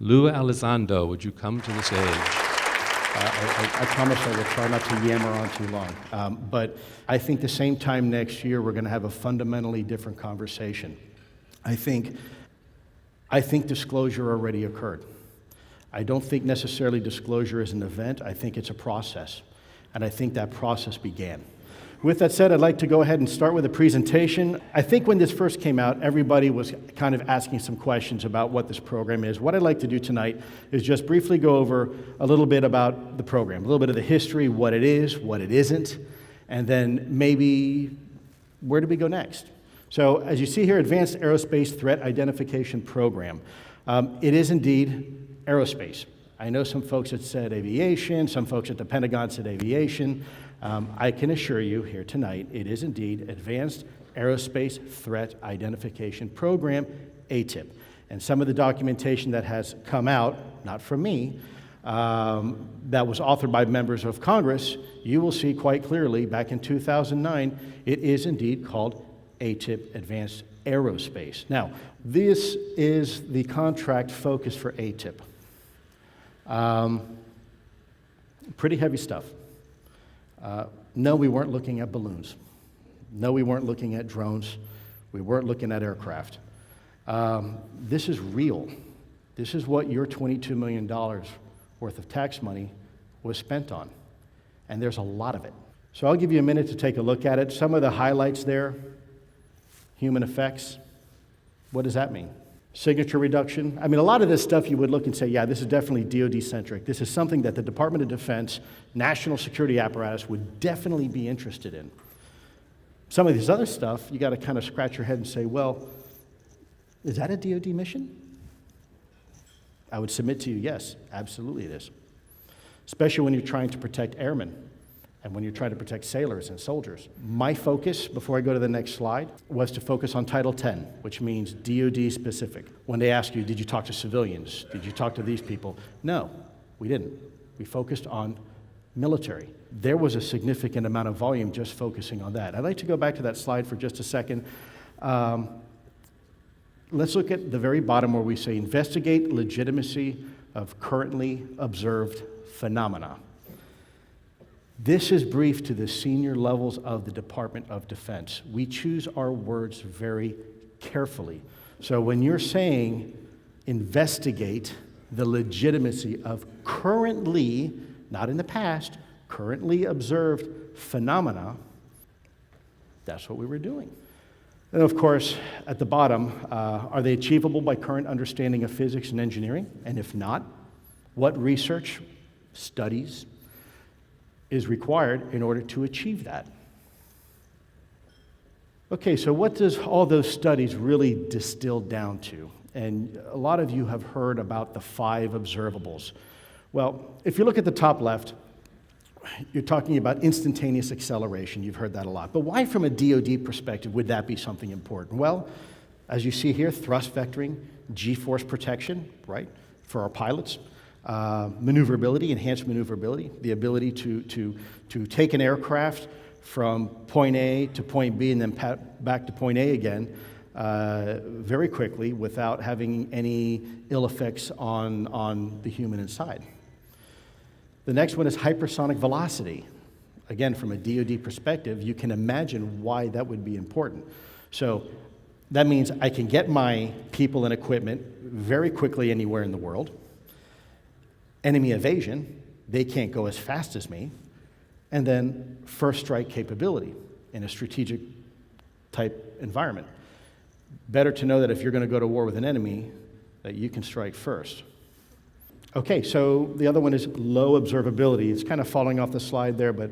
Elizondo, would you come to the stage? I promise I will try not to yammer on too long. But I think the same time next year, we're going to have a fundamentally different conversation. I think disclosure already occurred. I don't think necessarily disclosure is an event. I think it's a process. And I think that process began. With that said, I'd like to go ahead and start with a presentation. I think when this first came out, everybody was kind of asking some questions about what this program is. What I'd like to do tonight is just briefly go over a little bit about the program, a little bit of the history, what it is, what it isn't, and then maybe where do we go next? So as you see here, Advanced Aerospace Threat Identification Program. It is indeed aerospace. I know some folks that said aviation, some folks at the Pentagon said aviation. I can assure you here tonight, it is indeed Advanced Aerospace Threat Identification Program, AATIP. And some of the documentation that has come out, not from me, that was authored by members of Congress, you will see quite clearly back in 2009, it is indeed called AATIP Advanced Aerospace. Now, this is the contract focus for AATIP. Pretty heavy stuff. No, we weren't looking at balloons. No, we weren't looking at drones. We weren't looking at aircraft. This is real. This is what your $22 million worth of tax money was spent on. And there's a lot of it. So I'll give you a minute to take a look at it. Some of the highlights there, human effects. What does that mean? Signature reduction. I mean, a lot of this stuff you would look and say, yeah, this is definitely DoD-centric. This is something that the Department of Defense, national security apparatus would definitely be interested in. Some of this other stuff, you got to kind of scratch your head and say, well, is that a DoD mission? I would submit to you, yes, absolutely it is. Especially when you're trying to protect airmen and when you're trying to protect sailors and soldiers. My focus, before I go to the next slide, was to focus on Title 10, which means DoD specific. When they ask you, did you talk to civilians? Did you talk to these people? No, we didn't. We focused on military. There was a significant amount of volume just focusing on that. I'd like to go back to that slide for just a second. Let's look at the very bottom where we say investigate legitimacy of currently observed phenomena. This is briefed to the senior levels of the Department of Defense. We choose our words very carefully. So when you're saying investigate the legitimacy of currently, not in the past, currently observed phenomena, that's what we were doing. And of course, at the bottom, are they achievable by current understanding of physics and engineering? And if not, what research, studies, is required in order to achieve that? Okay, so what does all those studies really distill down to? And a lot of you have heard about the 5 observables. Well, if you look at the top left, you're talking about instantaneous acceleration. You've heard that a lot. But why, from a DoD perspective, would that be something important? Well, as you see here, thrust vectoring, G-force protection, right, for our pilots. Maneuverability, enhanced maneuverability, the ability to take an aircraft from point A to point B and then back to point A again very quickly without having any ill effects on the human inside. The next one is hypersonic velocity. Again, from a DoD perspective, you can imagine why that would be important. So that means I can get my people and equipment very quickly anywhere in the world. Enemy evasion, they can't go as fast as me. And then first strike capability in a strategic type environment. Better to know that if you're going to go to war with an enemy, that you can strike first. Okay, so the other one is low observability. It's kind of falling off the slide there, but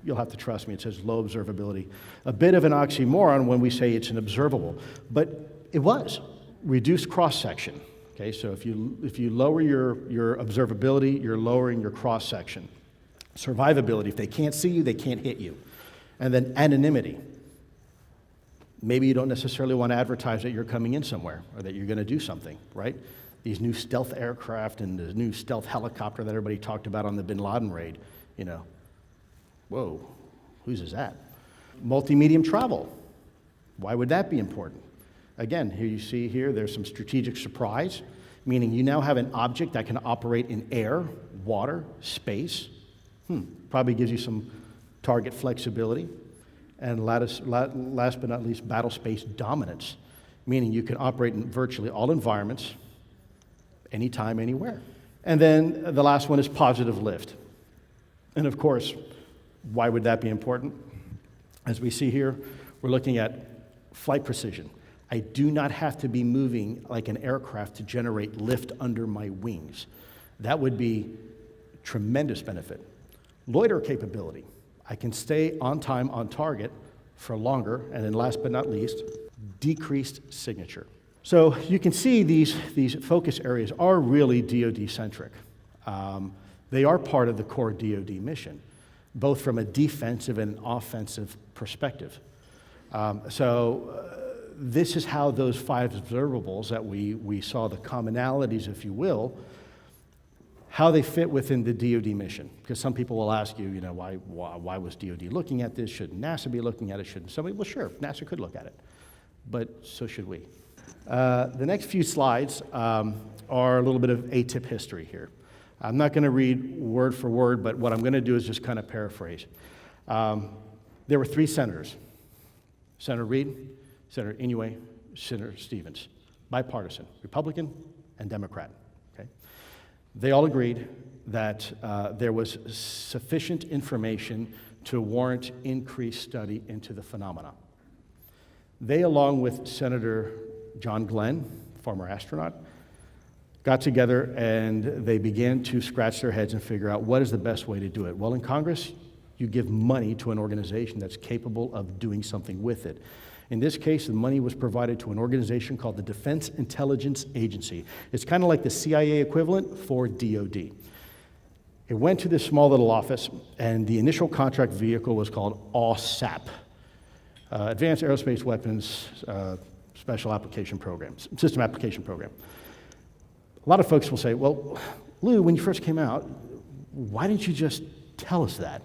you'll have to trust me. It says low observability. A bit of an oxymoron when we say it's an observable, but it was. Reduced cross-section. Okay, so if you lower your observability, you're lowering your cross-section. Survivability, if they can't see you, they can't hit you. And then anonymity. Maybe you don't necessarily want to advertise that you're coming in somewhere or that you're going to do something, right? These new stealth aircraft and the new stealth helicopter that everybody talked about on the bin Laden raid, you know, whoa, whose is that? Multi-medium travel. Why would that be important? Again, here you see here, there's some strategic surprise. meaning you now have an object that can operate in air, water, space. Probably gives you some target flexibility. And last but not least, battle space dominance, meaning you can operate in virtually all environments, anytime, anywhere. And then the last one is positive lift. And of course, why would that be important? As we see here, we're looking at flight precision. I do not have to be moving like an aircraft to generate lift under my wings. That would be tremendous benefit. Loiter capability. I can stay on time, on target for longer. And then last but not least, decreased signature. So you can see these focus areas are really DoD-centric. They are part of the core DoD mission, both from a defensive and an offensive perspective. This is how those 5 observables that we saw, the commonalities, if you will, how they fit within the DoD mission. Because some people will ask you, why was DoD looking at this? Shouldn't NASA be looking at it? Shouldn't somebody? Well, sure, NASA could look at it, but so should we. The next few slides are a little bit of AATIP history here. I'm not going to read word for word, but what I'm going to do is just kind of paraphrase. There were 3 senators: Senator Reid, Senator Inouye, Senator Stevens, bipartisan, Republican and Democrat. Okay? They all agreed that there was sufficient information to warrant increased study into the phenomena. They, along with Senator John Glenn, former astronaut, got together and they began to scratch their heads and figure out what is the best way to do it. Well, in Congress, you give money to an organization that's capable of doing something with it. In this case, the money was provided to an organization called the Defense Intelligence Agency. It's kind of like the CIA equivalent for DoD. It went to this small little office, and the initial contract vehicle was called AATIP, Advanced Aerospace Weapons Special Application Program, System Application Program. A lot of folks will say, well, Lou, when you first came out, why didn't you just tell us that?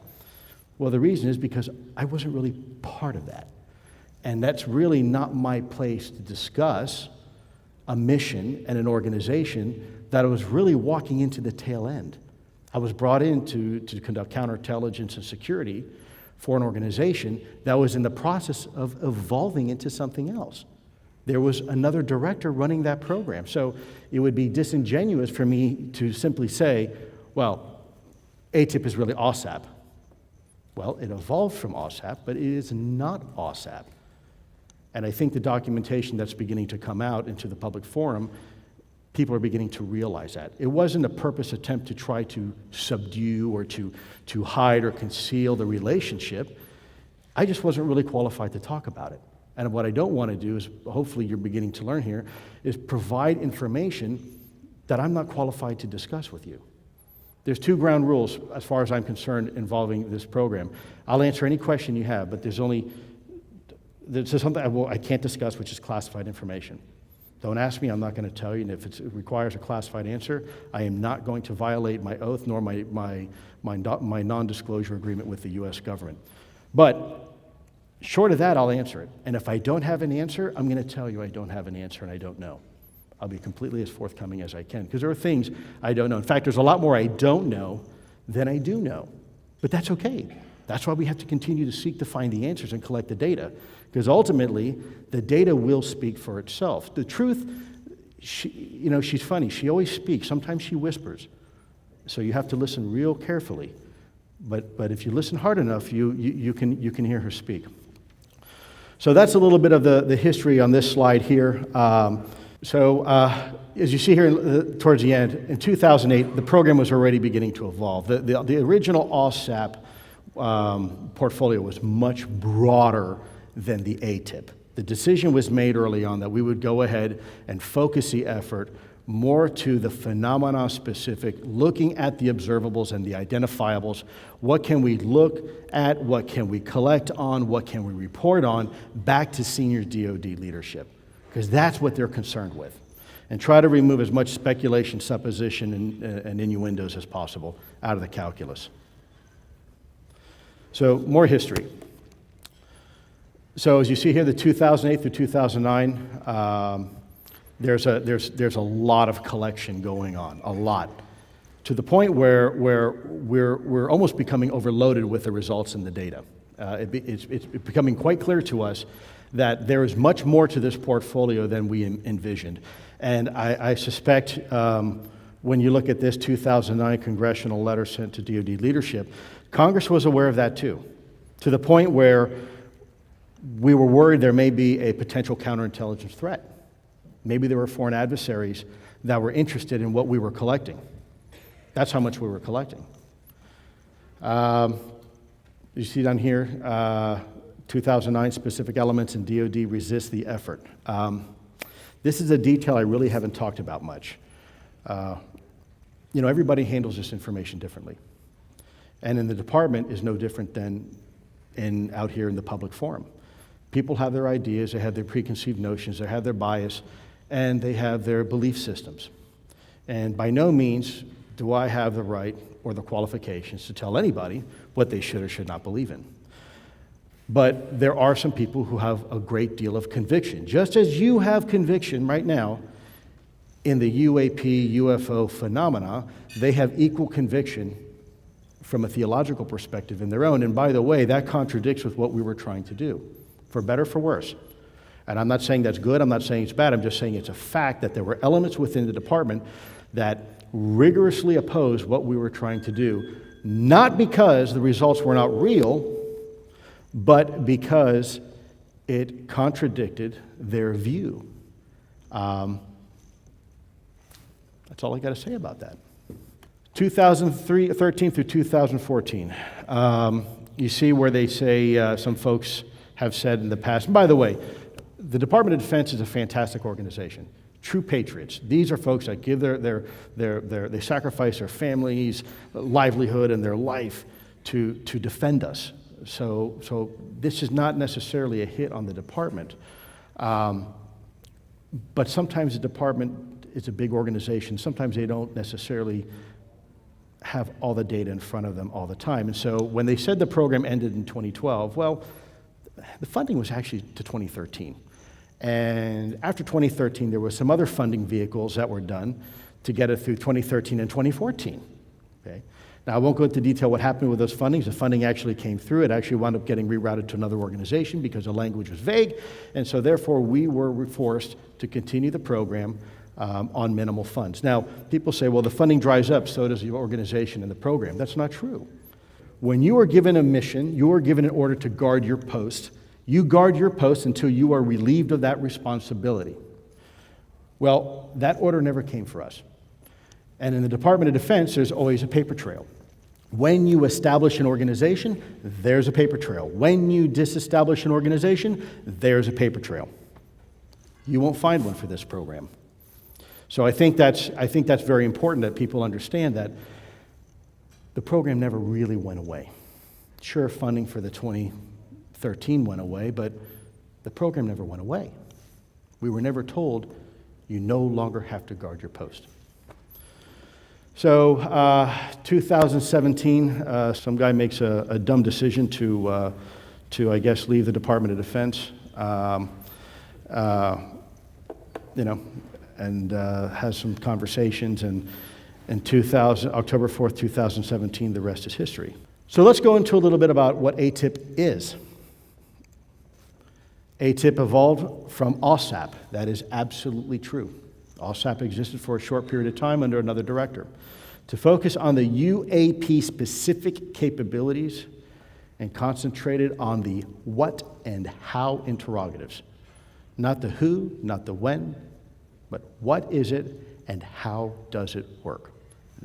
Well, the reason is because I wasn't really part of that. And that's really not my place to discuss a mission and an organization that I was really walking into the tail end. I was brought in to conduct counterintelligence and security for an organization that was in the process of evolving into something else. There was another director running that program. So it would be disingenuous for me to simply say, well, AATIP is really AAWSAP. Well, it evolved from AAWSAP, but it is not AAWSAP. And I think the documentation that's beginning to come out into the public forum, people are beginning to realize that. It wasn't a purpose attempt to try to subdue or to hide or conceal the relationship. I just wasn't really qualified to talk about it. And what I don't want to do is, hopefully you're beginning to learn here, is provide information that I'm not qualified to discuss with you. There's 2 ground rules, as far as I'm concerned, involving this program. I'll answer any question you have, but there's something I can't discuss, which is classified information. Don't ask me, I'm not going to tell you, and if it requires a classified answer, I am not going to violate my oath nor my non-disclosure agreement with the U.S. government. But short of that, I'll answer it. And if I don't have an answer, I'm going to tell you I don't have an answer and I don't know. I'll be completely as forthcoming as I can, because there are things I don't know. In fact, there's a lot more I don't know than I do know. But that's okay. That's why we have to continue to seek to find the answers and collect the data, because ultimately, the data will speak for itself. The truth, she's funny. She always speaks. Sometimes she whispers. So you have to listen real carefully. But if you listen hard enough, you can hear her speak. So that's a little bit of the history on this slide here. As you see here towards the end, in 2008, the program was already beginning to evolve. The original AAWSAP portfolio was much broader than the AATIP. The decision was made early on that we would go ahead and focus the effort more to the phenomena specific, looking at the observables and the identifiables. What can we look at? What can we collect on? What can we report on back to senior DoD leadership? Because that's what they're concerned with. And try to remove as much speculation, supposition, and innuendos as possible out of the calculus. So more history. So as you see here, the 2008 through 2009, there's a lot of collection going on, a lot, to the point where we're almost becoming overloaded with the results and the data. It's becoming quite clear to us that there is much more to this portfolio than we envisioned. And I suspect when you look at this 2009 congressional letter sent to DoD leadership, Congress was aware of that too, to the point where we were worried there may be a potential counterintelligence threat. Maybe there were foreign adversaries that were interested in what we were collecting. That's how much we were collecting. You see down here, 2009 specific elements in DoD resist the effort. This is a detail I really haven't talked about much. Everybody handles this information differently. And in the department is no different than out here in the public forum. People have their ideas, they have their preconceived notions, they have their bias, and they have their belief systems. And by no means do I have the right or the qualifications to tell anybody what they should or should not believe in. But there are some people who have a great deal of conviction. Just as you have conviction right now in the UAP, UFO phenomena, they have equal conviction from a theological perspective in their own. And by the way, that contradicts with what we were trying to do, for better or for worse. And I'm not saying that's good, I'm not saying it's bad, I'm just saying it's a fact that there were elements within the department that rigorously opposed what we were trying to do, not because the results were not real, but because it contradicted their view. That's all I got to say about that. 2013 through 2014. You see where they say some folks have said in the past, and by the way, the Department of Defense is a fantastic organization. True patriots. These are folks that give they sacrifice their families, livelihood, and their life to defend us. So this is not necessarily a hit on the department. But sometimes the department is a big organization. Sometimes they don't necessarily have all the data in front of them all the time. And so when they said the program ended in 2012, well, the funding was actually to 2013. And after 2013, there were some other funding vehicles that were done to get it through 2013 and 2014. Okay? Now, I won't go into detail what happened with those fundings. The funding actually came through. It actually wound up getting rerouted to another organization because the language was vague. And so therefore, we were forced to continue the program on minimal funds. Now, people say, well, the funding dries up, so does the organization and the program. That's not true. When you are given a mission, you are given an order to guard your post. You guard your post until you are relieved of that responsibility. Well, that order never came for us. And in the Department of Defense, there's always a paper trail. When you establish an organization, there's a paper trail. When you disestablish an organization, there's a paper trail. You won't find one for this program. So I think that's very important that people understand that the program never really went away. Sure, funding for the 2013 went away, but the program never went away. We were never told you no longer have to guard your post. So 2017, some guy makes a dumb decision to I guess, leave the Department of Defense, and has some conversations, and in October 4th, 2017, the rest is history. So let's go into a little bit about what AATIP is. AATIP evolved from AAWSAP. That is absolutely true. AAWSAP existed for a short period of time under another director to focus on the UAP-specific capabilities and concentrated on the what and how interrogatives. Not the who, not the when, but what is it and how does it work?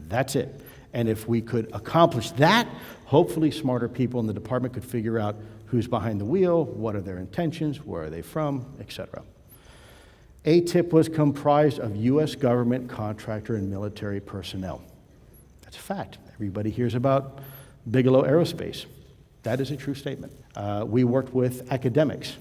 That's it. And if we could accomplish that, hopefully smarter people in the department could figure out who's behind the wheel, what are their intentions, where are they from, etc. AATIP was comprised of U.S. government, contractor, and military personnel. That's a fact. Everybody hears about Bigelow Aerospace. That is a true statement. We worked with academics.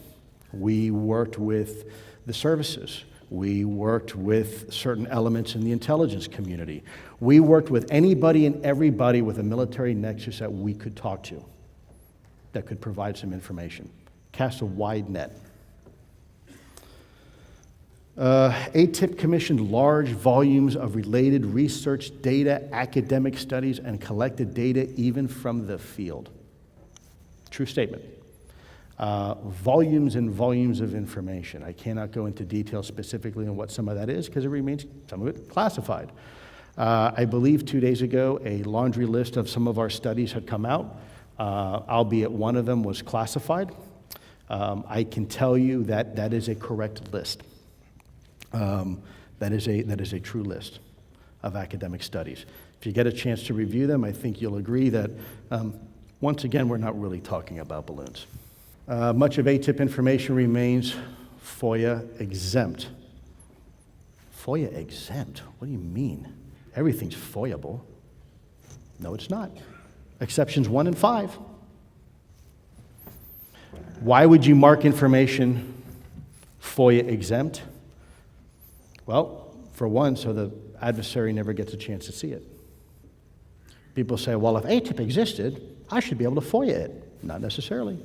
We worked with the services. We worked with certain elements in the intelligence community. We worked with anybody and everybody with a military nexus that we could talk to that could provide some information. Cast a wide net. AATIP commissioned large volumes of related research data, academic studies, and collected data even from the field. True statement. Volumes and volumes of information. I cannot go into detail specifically on what some of that is because it remains, some of it, classified. I believe 2 days ago a laundry list of some of our studies had come out, albeit one of them was classified. I can tell you that that is a correct list. That is a true list of academic studies. If you get a chance to review them, I think you'll agree that, once again, we're not really talking about balloons. Much of AATIP information remains FOIA exempt. FOIA exempt? What do you mean? Everything's FOIAble. No, it's not. Exceptions 1 and 5. Why would you mark information FOIA exempt? Well, for one, so the adversary never gets a chance to see it. People say, well, if AATIP existed, I should be able to FOIA it. Not necessarily.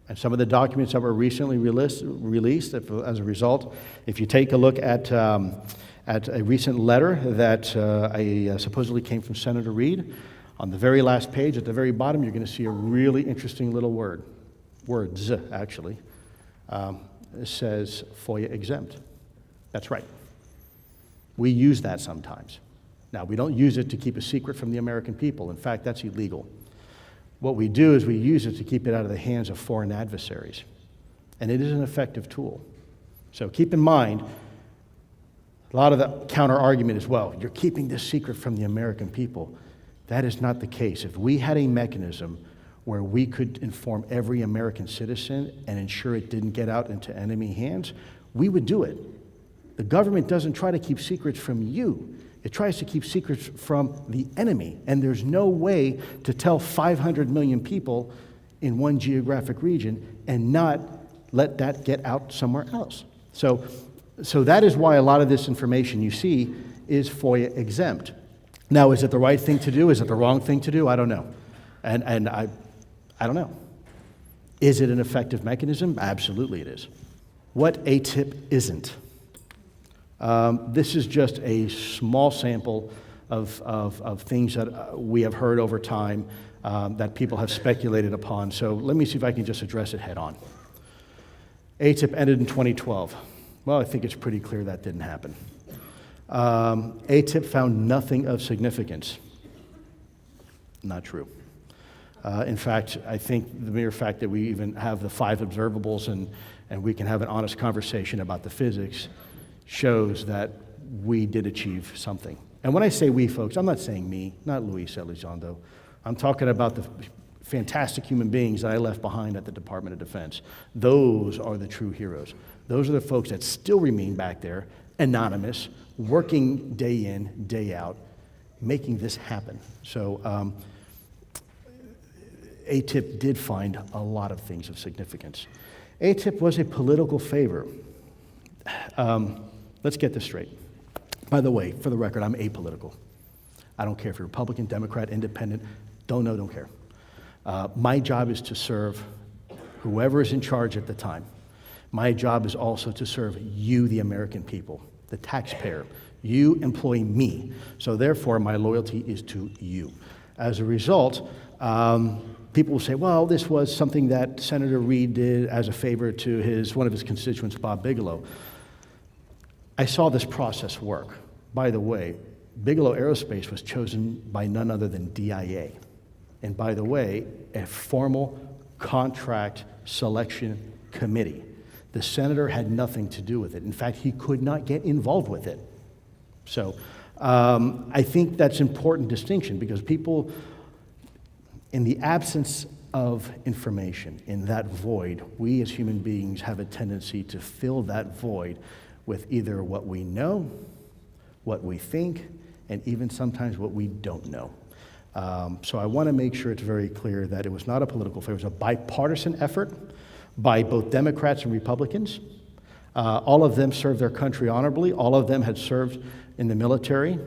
And some of the documents that were recently released as a result, if you take a look at a recent letter that supposedly came from Senator Reid, on the very last page, at the very bottom, you're going to see a really interesting little words actually. It says FOIA exempt. That's right. We use that sometimes. Now, we don't use it to keep a secret from the American people. In fact, that's illegal. What we do is we use it to keep it out of the hands of foreign adversaries. And it is an effective tool. So keep in mind, a lot of the counter-argument is, well, you're keeping this secret from the American people. That is not the case. If we had a mechanism where we could inform every American citizen and ensure it didn't get out into enemy hands, we would do it. The government doesn't try to keep secrets from you. It tries to keep secrets from the enemy, and there's no way to tell 500 million people in one geographic region and not let that get out somewhere else. So that is why a lot of this information you see is FOIA exempt. Now, is it the right thing to do? Is it the wrong thing to do? I don't know. And I don't know. Is it an effective mechanism? Absolutely it is. What AATIP isn't. This is just a small sample of things that we have heard over time that people have speculated upon. So let me see if I can just address it head on. AATIP ended in 2012. Well, I think it's pretty clear that didn't happen. AATIP found nothing of significance. Not true. In fact, I think the mere fact that we even have the 5 observables and we can have an honest conversation about the physics shows that we did achieve something. And when I say we, folks, I'm not saying me, not Luis Elizondo. I'm talking about the fantastic human beings that I left behind at the Department of Defense. Those are the true heroes. Those are the folks that still remain back there, anonymous, working day in, day out, making this happen. So AATIP did find a lot of things of significance. AATIP was a political favor. Let's get this straight. By the way, for the record, I'm apolitical. I don't care if you're Republican, Democrat, Independent, don't care. My job is to serve whoever is in charge at the time. My job is also to serve you, the American people, the taxpayer. You employ me. So therefore, my loyalty is to you. As a result, people will say, well, this was something that Senator Reid did as a favor to one of his constituents, Bob Bigelow. I saw this process work. By the way, Bigelow Aerospace was chosen by none other than DIA. And by the way, a formal contract selection committee. The senator had nothing to do with it. In fact, he could not get involved with it. So I think that's an important distinction because people, in the absence of information, in that void, we as human beings have a tendency to fill that void with either what we know, what we think, and even sometimes what we don't know. So I want to make sure it's very clear that it was not a political favor. It was a bipartisan effort by both Democrats and Republicans. All of them served their country honorably. All of them had served in the military.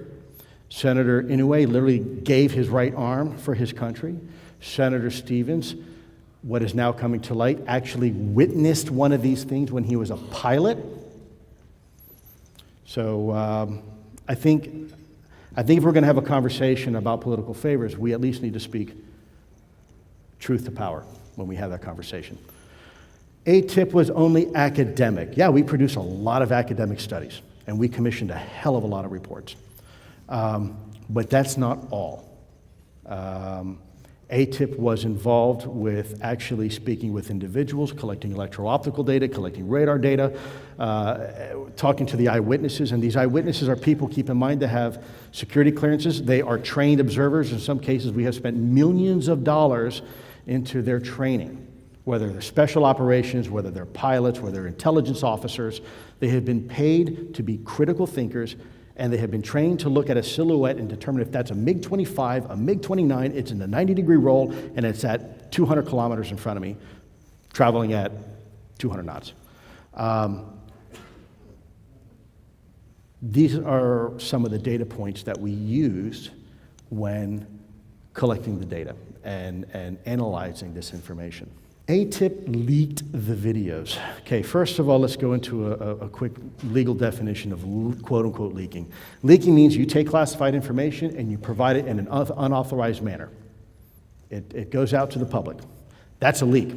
Senator Inouye literally gave his right arm for his country. Senator Stevens, what is now coming to light, actually witnessed one of these things when he was a pilot So I think if we're going to have a conversation about political favors, we at least need to speak truth to power when we have that conversation. AATIP was only academic. Yeah, we produce a lot of academic studies, and we commissioned a hell of a lot of reports. But that's not all. AATIP was involved with actually speaking with individuals, collecting electro-optical data, collecting radar data, talking to the eyewitnesses. And these eyewitnesses are people, keep in mind, that have security clearances. They are trained observers. In some cases, we have spent millions of dollars into their training, whether they're special operations, whether they're pilots, whether they're intelligence officers. They have been paid to be critical thinkers, and they have been trained to look at a silhouette and determine if that's a MiG-25, a MiG-29, it's in a 90-degree roll, and it's at 200 kilometers in front of me, traveling at 200 knots. These are some of the data points that we used when collecting the data and analyzing this information. AATIP leaked the videos. Okay, first of all, let's go into a quick legal definition of quote-unquote leaking. Leaking means you take classified information and you provide it in an unauthorized manner. It goes out to the public. That's a leak.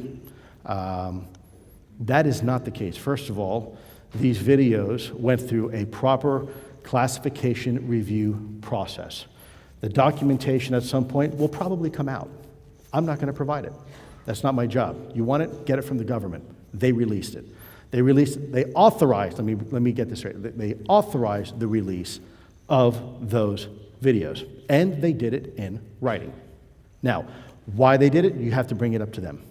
That is not the case. First of all, these videos went through a proper classification review process. The documentation at some point will probably come out. I'm not going to provide it. That's not my job. You want it? Get it from the government. They released it. They authorized, let me get this right. They authorized the release of those videos. And they did it in writing. Now, why they did it, you have to bring it up to them.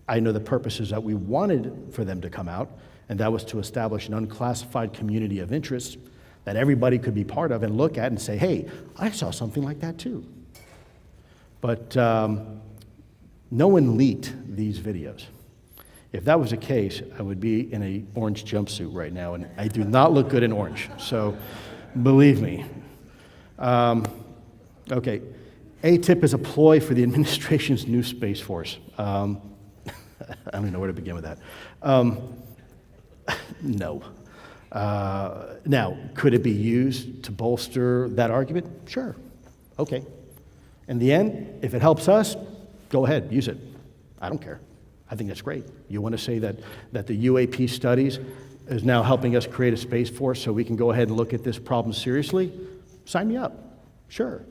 I know the purposes that we wanted for them to come out, and that was to establish an unclassified community of interest that everybody could be part of and look at and say, hey, I saw something like that too. But no one leaked these videos. If that was the case, I would be in an orange jumpsuit right now, and I do not look good in orange, so believe me. Okay, AATIP is a ploy for the administration's new Space Force. I don't even know where to begin with that. No. Now, could it be used to bolster that argument? Sure. Okay. In the end, if it helps us, go ahead, use it. I don't care. I think that's great. You want to say that the UAP studies is now helping us create a Space Force so we can go ahead and look at this problem seriously? Sign me up. Sure.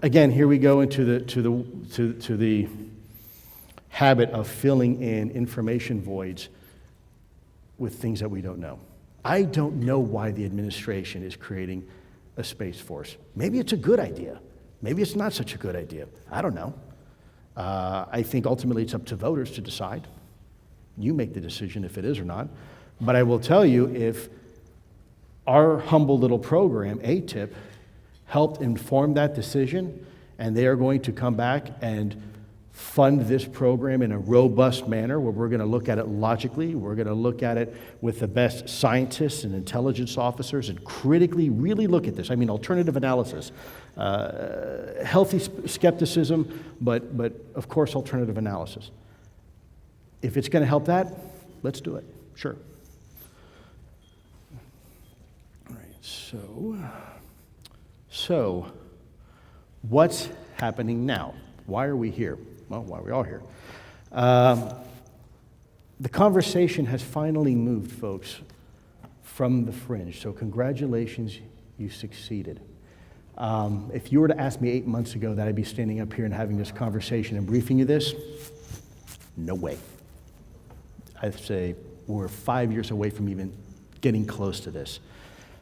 Again, here we go into the habit of filling in information voids with things that we don't know. I don't know why the administration is creating a Space Force. Maybe it's a good idea. Maybe it's not such a good idea. I don't know. I think ultimately it's up to voters to decide. You make the decision if it is or not. But I will tell you, if our humble little program, AATIP, helped inform that decision, and they are going to come back and fund this program in a robust manner where we're going to look at it logically, we're going to look at it with the best scientists and intelligence officers and critically really look at this. I mean, alternative analysis, healthy skepticism, but of course alternative analysis. If it's going to help that, let's do it, sure. All right, so what's happening now? Why are we here? Well, why are we all here? The conversation has finally moved, folks, from the fringe. So congratulations, you succeeded. If you were to ask me 8 months ago that I'd be standing up here and having this conversation and briefing you this, no way. I'd say we're 5 years away from even getting close to this.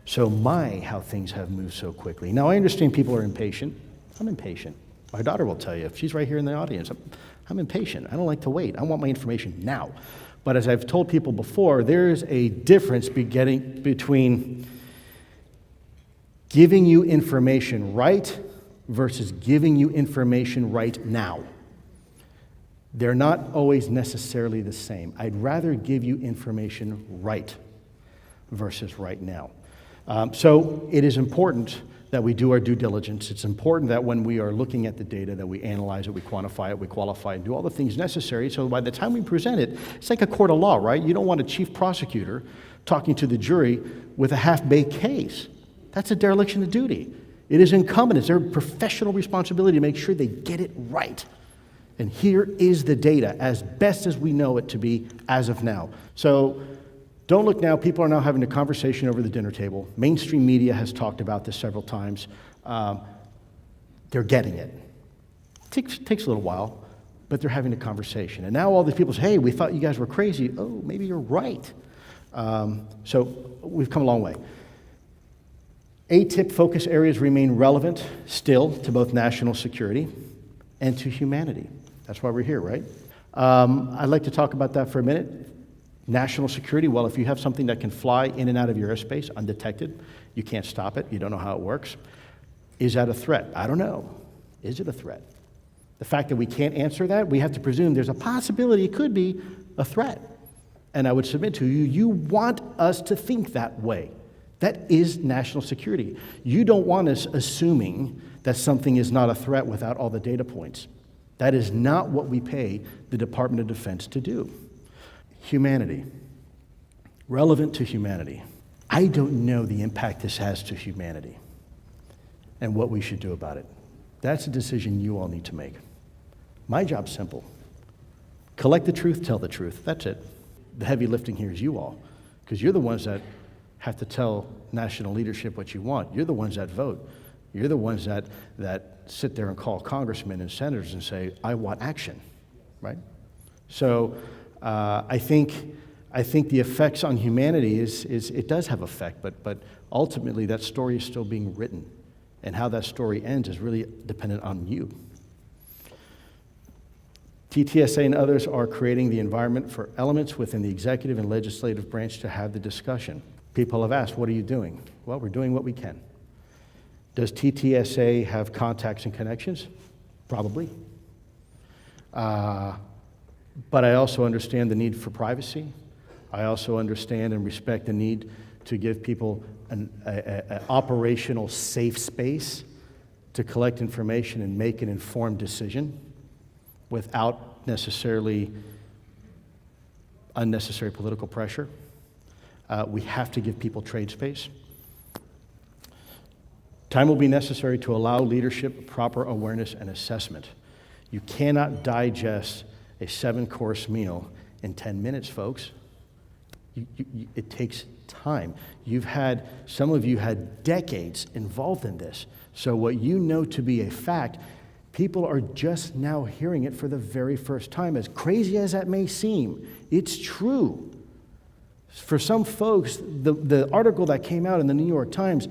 So how things have moved so quickly. Now, I understand people are impatient. I'm impatient. My daughter will tell you, if she's right here in the audience, I'm impatient. I don't like to wait. I want my information now. But as I've told people before, there is a difference between giving you information right versus giving you information right now. They're not always necessarily the same. I'd rather give you information right versus right now. So it is important that we do our due diligence. It's important that when we are looking at the data that we analyze it, we quantify it, we qualify it, do all the things necessary so by the time we present it, it's like a court of law, right? You don't want a chief prosecutor talking to the jury with a half-baked case. That's a dereliction of duty. It is incumbent, it's their professional responsibility to make sure they get it right. And here is the data, as best as we know it to be as of now. So don't look now. People are now having a conversation over the dinner table. Mainstream media has talked about this several times. They're getting it. Takes a little while, but they're having a conversation. And now all these people say, hey, we thought you guys were crazy. Oh, maybe you're right. So we've come a long way. AATIP focus areas remain relevant still to both national security and to humanity. That's why we're here, right? I'd like to talk about that for a minute. National security, well, if you have something that can fly in and out of your airspace undetected, you can't stop it, you don't know how it works. Is that a threat? I don't know. Is it a threat? The fact that we can't answer that, we have to presume there's a possibility it could be a threat. And I would submit to you, you want us to think that way. That is national security. You don't want us assuming that something is not a threat without all the data points. That is not what we pay the Department of Defense to do. Humanity. Relevant to humanity. I don't know the impact this has to humanity and what we should do about it. That's a decision you all need to make. My job's simple. Collect the truth, tell the truth. That's it. The heavy lifting here is you all, because you're the ones that have to tell national leadership what you want. You're the ones that vote. You're the ones that sit there and call congressmen and senators and say, I want action, right? So I think the effects on humanity is it does have effect, but ultimately that story is still being written, and how that story ends is really dependent on you. TTSA and others are creating the environment for elements within the executive and legislative branch to have the discussion. People have asked, what are you doing? Well, we're doing what we can. Does TTSA have contacts and connections? Probably. But I also understand the need for privacy. I also understand and respect the need to give people an operational safe space to collect information and make an informed decision without necessarily unnecessary political pressure. We have to give people trade space. Time will be necessary to allow leadership proper awareness and assessment. You cannot digest a 7-course meal in 10 minutes, folks. It takes time. Some of you had decades involved in this. So what you know to be a fact, people are just now hearing it for the very first time. As crazy as that may seem, it's true. For some folks, the article that came out in the New York Times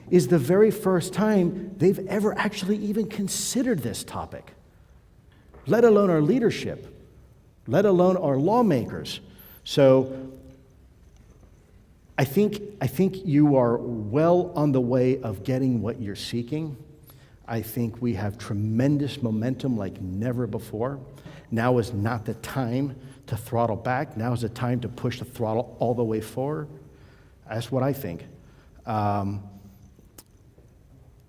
is the very first time they've ever actually even considered this topic, let alone our leadership, let alone our lawmakers. So I think you are well on the way of getting what you're seeking. I think we have tremendous momentum like never before. Now is not the time to throttle back. Now is the time to push the throttle all the way forward. That's what I think.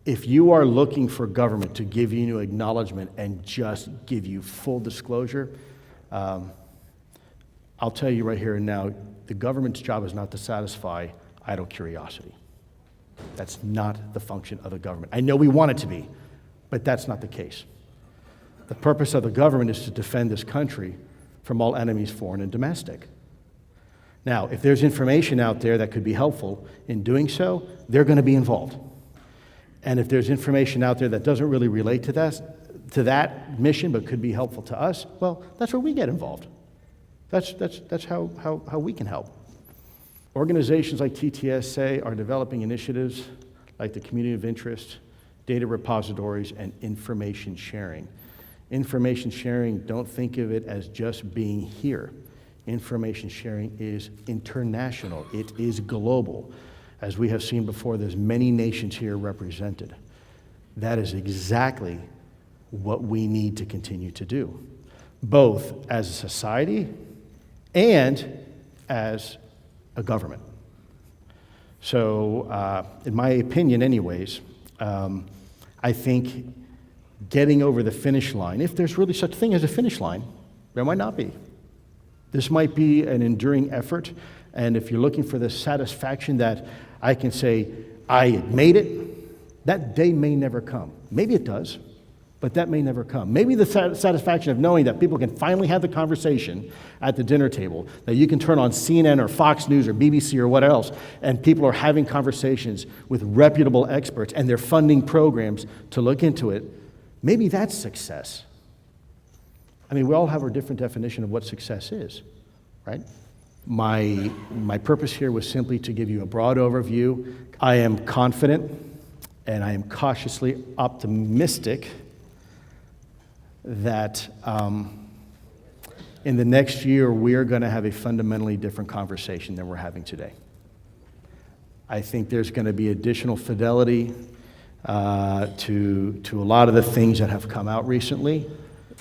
If you are looking for government to give you acknowledgement and just give you full disclosure, I'll tell you right here and now, the government's job is not to satisfy idle curiosity. That's not the function of the government. I know we want it to be, but that's not the case. The purpose of the government is to defend this country from all enemies, foreign and domestic. Now, if there's information out there that could be helpful in doing so, they're going to be involved. And if there's information out there that doesn't really relate to that mission but could be helpful to us, well, that's where we get involved. That's how we can help. Organizations like TTSA are developing initiatives like the Community of Interest, data repositories, and information sharing. Information sharing, don't think of it as just being here. Information sharing is international. It is global. As we have seen before, there's many nations here represented. That is exactly what we need to continue to do, both as a society and as a government. So, in my opinion anyways, I think getting over the finish line, if there's really such a thing as a finish line, there might not be. This might be an enduring effort And if you're looking for the satisfaction that I can say, I made it, that day may never come. Maybe it does, but that may never come. Maybe the satisfaction of knowing that people can finally have the conversation at the dinner table, that you can turn on CNN or Fox News or BBC or what else, and people are having conversations with reputable experts, and they're funding programs to look into it. Maybe that's success. I mean, we all have our different definition of what success is, right? My purpose here was simply to give you a broad overview. I am confident and I am cautiously optimistic that in the next year we are going to have a fundamentally different conversation than we're having today. I think there's going to be additional fidelity to a lot of the things that have come out recently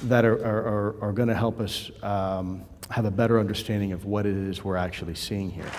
that are going to help us have a better understanding of what it is we're actually seeing here.